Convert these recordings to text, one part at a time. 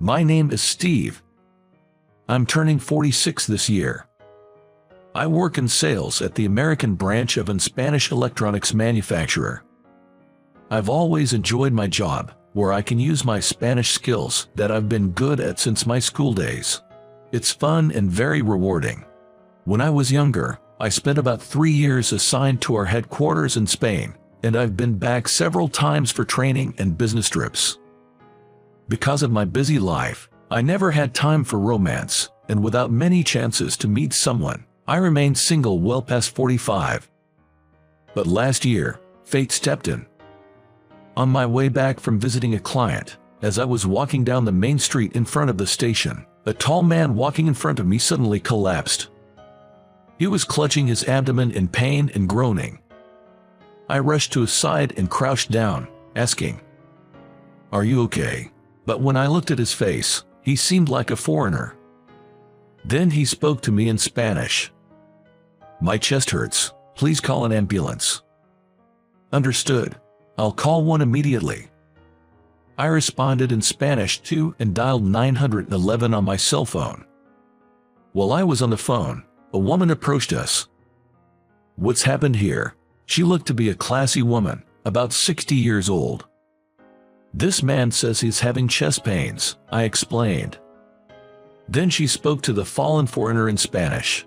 My name is Steve. I'm turning 46 this year. I work in sales at the American branch of a Spanish electronics manufacturer. I've always enjoyed my job, where I can use my Spanish skills that I've been good at since my school days. It's fun and very rewarding. When I was younger, I spent about 3 years assigned to our headquarters in Spain, and I've been back several times for training and business trips. Because of my busy life, I never had time for romance, and without many chances to meet someone, I remained single well past 45. But last year, fate stepped in. On my way back from visiting a client, as I was walking down the main street in front of the station, a tall man walking in front of me suddenly collapsed. He was clutching his abdomen in pain and groaning. I rushed to his side and crouched down, asking, "Are you okay?" But when I looked at his face, he seemed like a foreigner. Then he spoke to me in Spanish. "My chest hurts. Please call an ambulance." "Understood. I'll call one immediately." I responded in Spanish too and dialed 911 on my cell phone. While I was on the phone, a woman approached us. "What's happened here?" She looked to be a classy woman, about 60 years old. "This man says he's having chest pains," I explained. Then she spoke to the fallen foreigner in Spanish.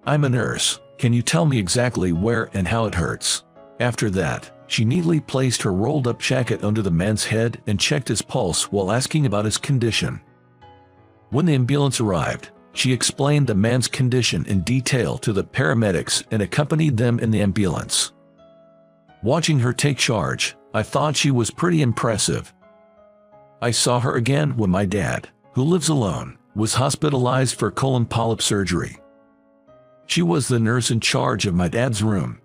"I'm a nurse. Can you tell me exactly where and how it hurts?" After that, she neatly placed her rolled-up jacket under the man's head and checked his pulse while asking about his condition. When the ambulance arrived, she explained the man's condition in detail to the paramedics and accompanied them in the ambulance. Watching her take charge, I thought she was pretty impressive. I saw her again when my dad, who lives alone, was hospitalized for colon polyp surgery. She was the nurse in charge of my dad's room.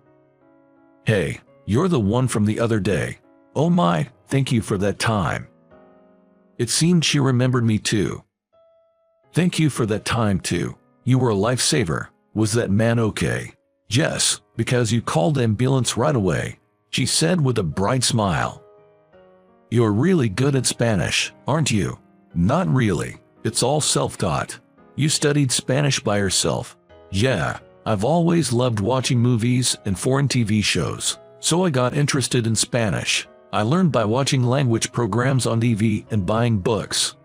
"Hey, you're the one from the other day. Oh my, thank you for that time." It seemed she remembered me too. "Thank you for that time too. You were a lifesaver. Was that man okay?" "Yes, because you called the ambulance right away," she said with a bright smile. "You're really good at Spanish, aren't you?" "Not really. It's all self-taught." "You studied Spanish by yourself?" "Yeah, I've always loved watching movies and foreign TV shows, so I got interested in Spanish. I learned by watching language programs on TV and buying books."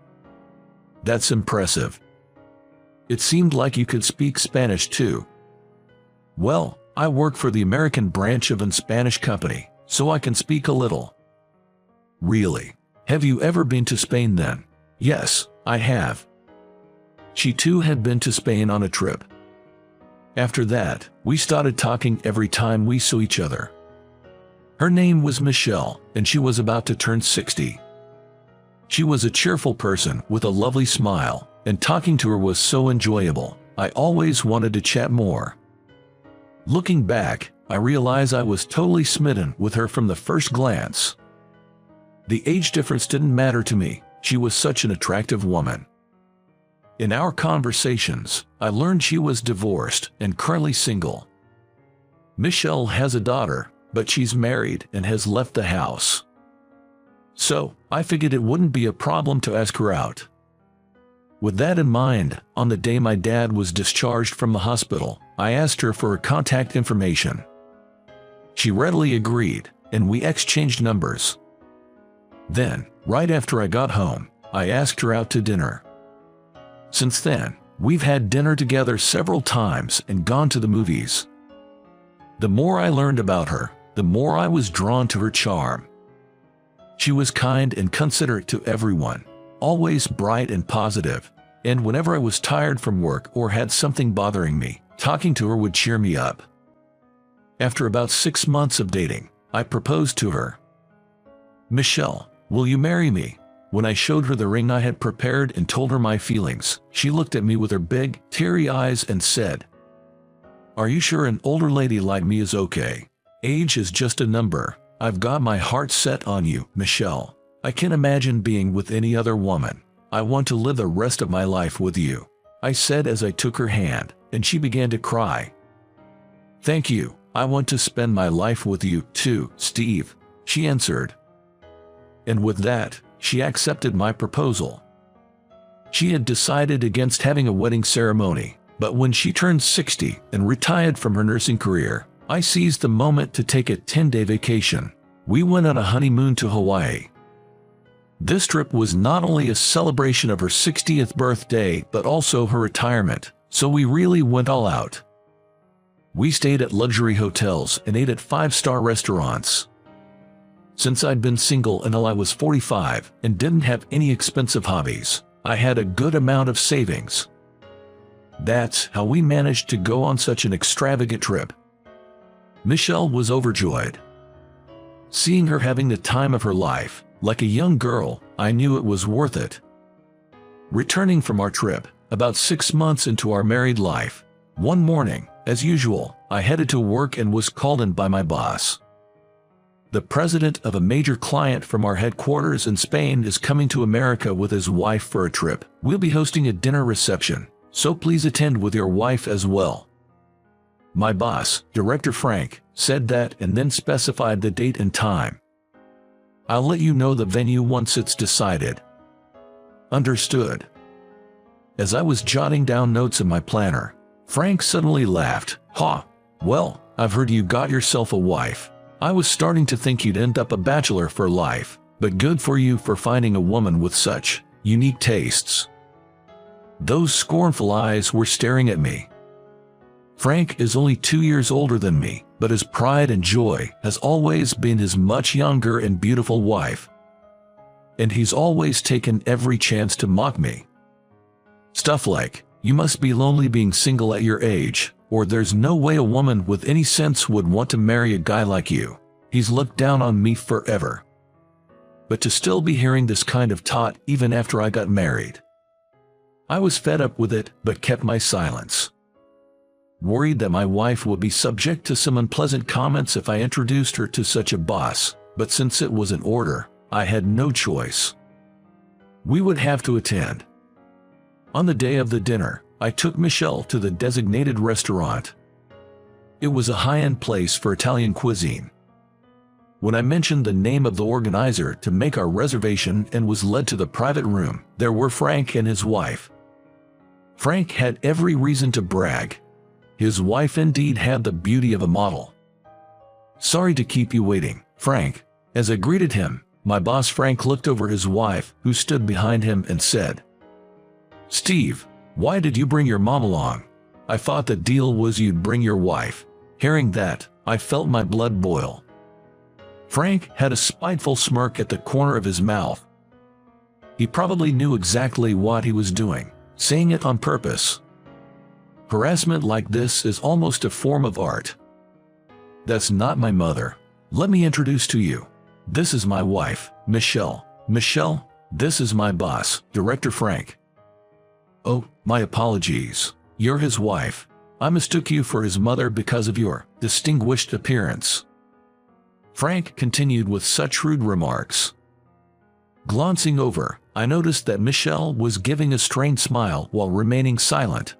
"That's impressive. It seemed like you could speak Spanish too." "Well, I work for the American branch of a Spanish company, so I can speak a little." "Really? Have you ever been to Spain then?" "Yes, I have." She too had been to Spain on a trip. After that, we started talking every time we saw each other. Her name was Michelle, and she was about to turn 60. She was a cheerful person with a lovely smile, and talking to her was so enjoyable. I always wanted to chat more. Looking back, I realize I was totally smitten with her from the first glance. The age difference didn't matter to me. She was such an attractive woman. In our conversations, I learned she was divorced and currently single. Michelle has a daughter, but she's married and has left the house. So, I figured it wouldn't be a problem to ask her out. With that in mind, on the day my dad was discharged from the hospital, I asked her for her contact information. She readily agreed, and we exchanged numbers. Then, right after I got home, I asked her out to dinner. Since then, we've had dinner together several times and gone to the movies. The more I learned about her, the more I was drawn to her charm. She was kind and considerate to everyone, always bright and positive, and whenever I was tired from work or had something bothering me, talking to her would cheer me up. After about 6 months of dating, I proposed to her. "Michelle, will you marry me?" When I showed her the ring I had prepared and told her my feelings, she looked at me with her big, teary eyes and said, "Are you sure an older lady like me is okay? Age is just a number. I've got my heart set on you, Michelle. I can't imagine being with any other woman. I want to live the rest of my life with you," I said as I took her hand, and she began to cry. "Thank you. I want to spend my life with you too, Steve," she answered. And with that, she accepted my proposal. She had decided against having a wedding ceremony, but when she turned 60 and retired from her nursing career, I seized the moment to take a 10-day vacation. We went on a honeymoon to Hawaii. This trip was not only a celebration of her 60th birthday but also her retirement, so we really went all out. We stayed at luxury hotels and ate at 5-star restaurants. Since I'd been single until I was 45 and didn't have any expensive hobbies, I had a good amount of savings. That's how we managed to go on such an extravagant trip. Michelle was overjoyed. Seeing her having the time of her life, like a young girl, I knew it was worth it. Returning from our trip, about 6 months into our married life, one morning, as usual, I headed to work and was called in by my boss. The president of a major client from our headquarters in Spain is coming to America with his wife for a trip. We'll be hosting a dinner reception, so please attend with your wife as well. My boss, Director Frank, said that and then specified the date and time. I'll let you know the venue once it's decided. Understood. As I was jotting down notes in my planner, Frank suddenly laughed. Ha! Well, I've heard you got yourself a wife. I was starting to think you'd end up a bachelor for life, but good for you for finding a woman with such unique tastes. Those scornful eyes were staring at me. Frank is only 2 years older than me, but his pride and joy has always been his much younger and beautiful wife. And he's always taken every chance to mock me. Stuff like, "You must be lonely being single at your age," or "There's no way a woman with any sense would want to marry a guy like you." He's looked down on me forever. But to still be hearing this kind of taunt even after I got married. I was fed up with it, but kept my silence. Worried that my wife would be subject to some unpleasant comments if I introduced her to such a boss, but since it was an order, I had no choice. We would have to attend. On the day of the dinner, I took Michelle to the designated restaurant. It was a high-end place for Italian cuisine. When I mentioned the name of the organizer to make our reservation and was led to the private room, there were Frank and his wife. Frank had every reason to brag. His wife indeed had the beauty of a model. "Sorry to keep you waiting, Frank." As I greeted him, my boss Frank looked over his wife, who stood behind him, and said, "Steve, why did you bring your mom along? I thought the deal was you'd bring your wife." Hearing that, I felt my blood boil. Frank had a spiteful smirk at the corner of his mouth. He probably knew exactly what he was doing, saying it on purpose. Harassment like this is almost a form of art. "That's not my mother. Let me introduce to you. This is my wife, Michelle. Michelle, this is my boss, Director Frank." "Oh, my apologies. You're his wife. I mistook you for his mother because of your distinguished appearance." Frank continued with such rude remarks. Glancing over, I noticed that Michelle was giving a strained smile while remaining silent.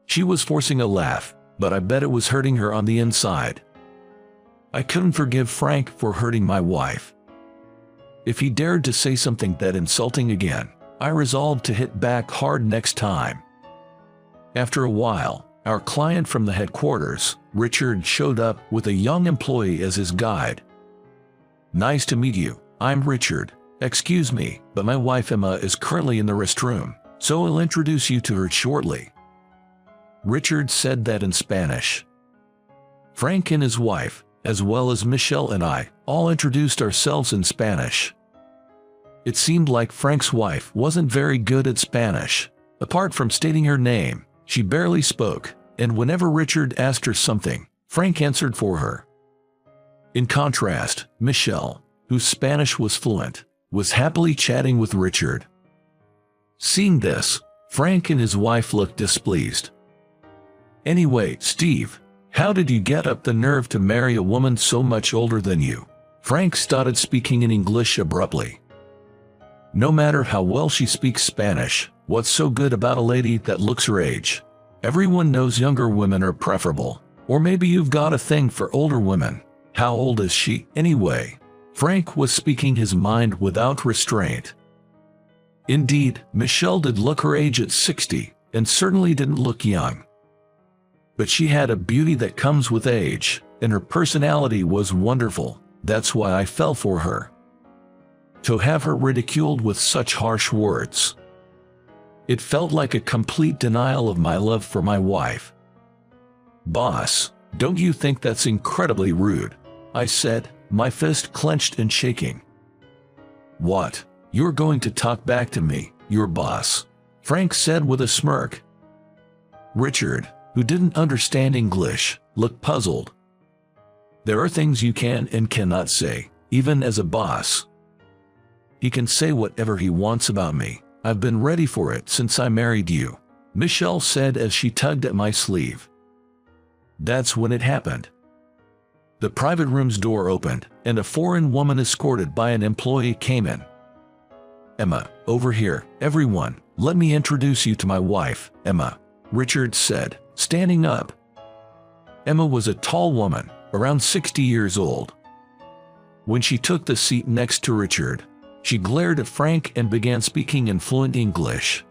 She was forcing a laugh, but I bet it was hurting her on the inside. I couldn't forgive Frank for hurting my wife. If he dared to say something that insulting again, I resolved to hit back hard next time. After a while, our client from the headquarters, Richard, showed up with a young employee as his guide. "Nice to meet you. I'm Richard. Excuse me, but my wife Emma is currently in the restroom, so I'll introduce you to her shortly." Richard said that in Spanish. Frank and his wife, as well as Michelle and I, all introduced ourselves in Spanish. It seemed like Frank's wife wasn't very good at Spanish. Apart from stating her name, she barely spoke, and whenever Richard asked her something, Frank answered for her. In contrast, Michelle, whose Spanish was fluent, was happily chatting with Richard. Seeing this, Frank and his wife looked displeased. "Anyway, Steve, how did you get up the nerve to marry a woman so much older than you?" Frank started speaking in English abruptly. "No matter how well she speaks Spanish, what's so good about a lady that looks her age? Everyone knows younger women are preferable. Or maybe you've got a thing for older women. How old is she, anyway?" Frank was speaking his mind without restraint. Indeed, Michelle did look her age at 60, and certainly didn't look young. But she had a beauty that comes with age, and her personality was wonderful. That's why I fell for her. To have her ridiculed with such harsh words, it felt like a complete denial of my love for my wife. "Boss, don't you think that's incredibly rude?" I said, my fist clenched and shaking. "What? You're going to talk back to me, your boss?" Frank said with a smirk. Richard, who didn't understand English, looked puzzled. "There are things you can and cannot say, even as a boss." "He can say whatever he wants about me. I've been ready for it since I married you," Michelle said as she tugged at my sleeve. That's when it happened. The private room's door opened, and a foreign woman escorted by an employee came in. "Emma, over here, everyone, let me introduce you to my wife, Emma," Richard said, standing up. Emma was a tall woman, around 60 years old. When she took the seat next to Richard, she glared at Frank and began speaking in fluent English.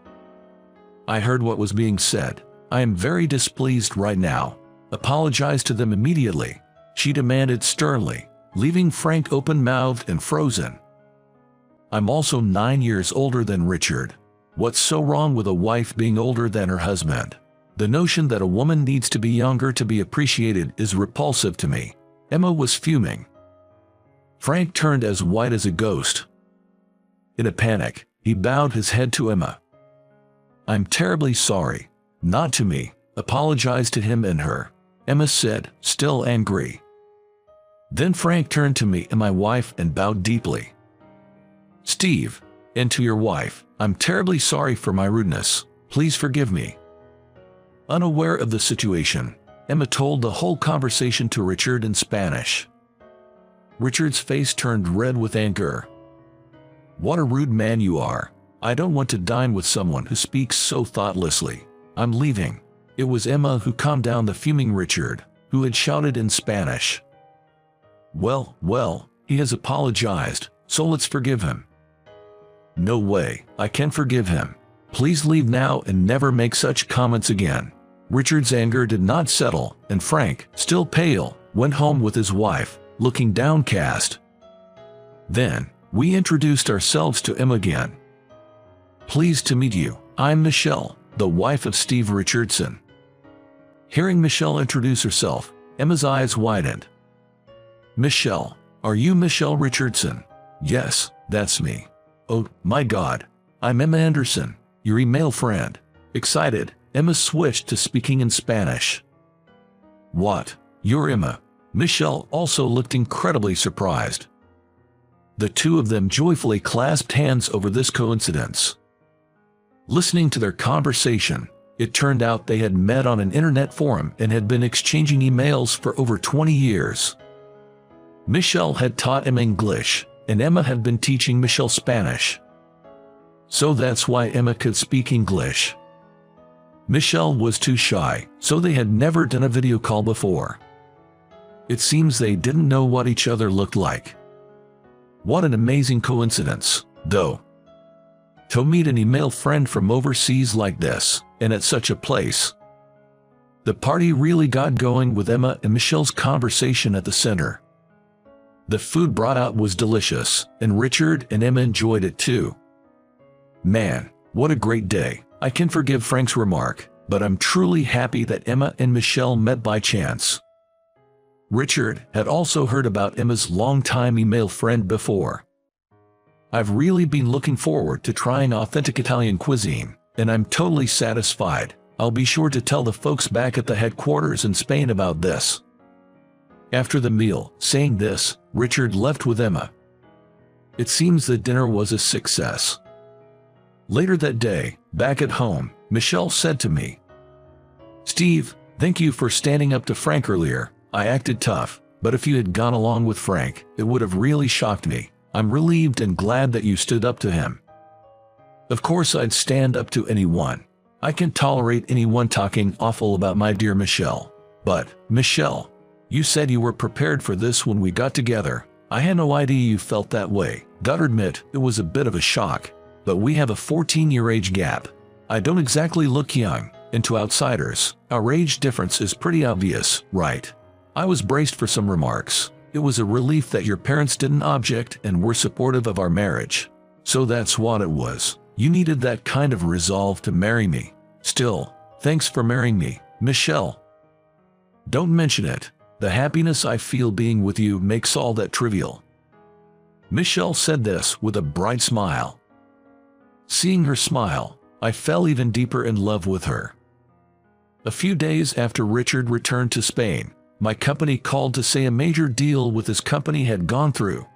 I heard what was being said. "I am very displeased right now. Apologize to them immediately," she demanded sternly, leaving Frank open-mouthed and frozen. "I'm also 9 years older than Richard. What's so wrong with a wife being older than her husband? The notion that a woman needs to be younger to be appreciated is repulsive to me." Emma was fuming. Frank turned as white as a ghost. In a panic, he bowed his head to Emma. "I'm terribly sorry. Not to me. Apologize to him and her," Emma said, still angry. Then Frank turned to me and my wife and bowed deeply. "Steve, and to your wife, I'm terribly sorry for my rudeness. Please forgive me." Unaware of the situation, Emma told the whole conversation to Richard in Spanish. Richard's face turned red with anger. "What a rude man you are. I don't want to dine with someone who speaks so thoughtlessly. I'm leaving." It was Emma who calmed down the fuming Richard, who had shouted in Spanish. Well, he has apologized, so let's forgive him." "No way, I can forgive him. Please leave now and never make such comments again." Richard's anger did not settle, and Frank, still pale, went home with his wife, looking downcast. Then, we introduced ourselves to Emma again. "Pleased to meet you. I'm Michelle, the wife of Steve Richardson." Hearing Michelle introduce herself, Emma's eyes widened. "Michelle, are you Michelle Richardson?" "Yes, that's me." "Oh, my God. I'm Emma Anderson, your email friend." Excited, Emma switched to speaking in Spanish. "What? You're Emma?" Michelle also looked incredibly surprised. The two of them joyfully clasped hands over this coincidence. Listening to their conversation, it turned out they had met on an internet forum and had been exchanging emails for over 20 years. Michelle had taught Emma English, and Emma had been teaching Michelle Spanish. So that's why Emma could speak English. Michelle was too shy, so they had never done a video call before. It seems they didn't know what each other looked like. What an amazing coincidence, though. To meet an email friend from overseas like this, and at such a place. The party really got going with Emma and Michelle's conversation at the center. The food brought out was delicious, and Richard and Emma enjoyed it too. Man, what a great day. I can forgive Frank's remark, but I'm truly happy that Emma and Michelle met by chance. Richard had also heard about Emma's longtime email friend before. "I've really been looking forward to trying authentic Italian cuisine, and I'm totally satisfied. I'll be sure to tell the folks back at the headquarters in Spain about this." After the meal, saying this, Richard left with Emma. It seems the dinner was a success. Later that day, back at home, Michelle said to me, "Steve, thank you for standing up to Frank earlier. I acted tough, but if you had gone along with Frank, it would have really shocked me. I'm relieved and glad that you stood up to him." Of course I'd stand up to anyone. I can tolerate anyone talking awful about my dear Michelle. But, Michelle, you said you were prepared for this when we got together. I had no idea you felt that way. Gotta admit, it was a bit of a shock. but we have a 14-year age gap. I don't exactly look young, and to outsiders, our age difference is pretty obvious, right? I was braced for some remarks. It was a relief that your parents didn't object and were supportive of our marriage. So that's what it was. You needed that kind of resolve to marry me. Still, thanks for marrying me, Michelle. Don't mention it. The happiness I feel being with you makes all that trivial. Michelle said this with a bright smile. Seeing her smile, I fell even deeper in love with her. A few days after Richard returned to Spain, my company called to say a major deal with his company had gone through.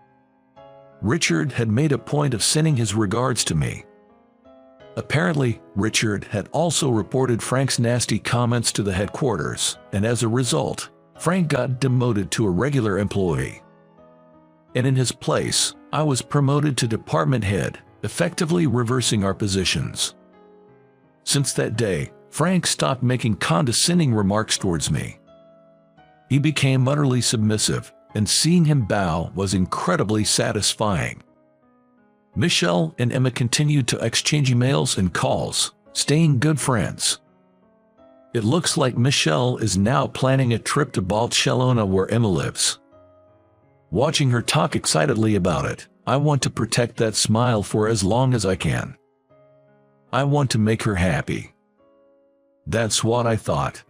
Richard had made a point of sending his regards to me. Apparently, Richard had also reported Frank's nasty comments to the headquarters, and as a result, Frank got demoted to a regular employee. And in his place, I was promoted to department head, effectively reversing our positions. Since that day, Frank stopped making condescending remarks towards me. He became utterly submissive, and seeing him bow was incredibly satisfying. Michelle and Emma continued to exchange emails and calls, staying good friends. It looks like Michelle is now planning a trip to Barcelona where Emma lives. Watching her talk excitedly about it, I want to protect that smile for as long as I can. I want to make her happy. That's what I thought.